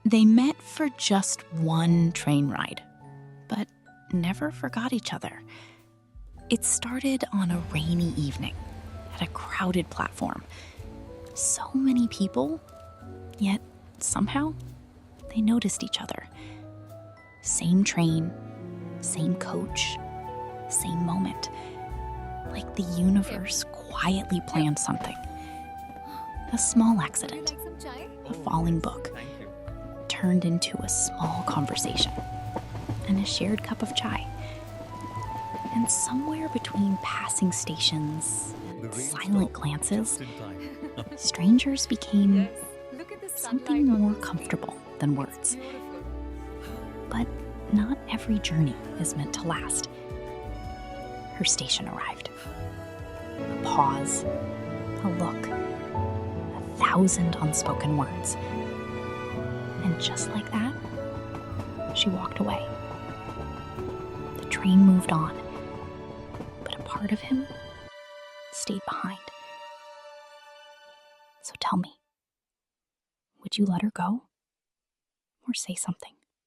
They met for just one train ride, but never forgot each other. It started on a rainy evening at a crowded platform. So many people, yet somehow they noticed each other. Same train, same coach, same moment. Like the universe quietly planned something. A small accident, a falling book, turned into a small conversation and a shared cup of chai. And somewhere between passing stations and silent glances, strangers became something more comfortable than words. But not every journey is meant to last. Her station arrived. A pause, a look, 1,000 unspoken words. And just like that, she walked away. The train moved on, but a part of him stayed behind. So tell me, would you let her go or say something?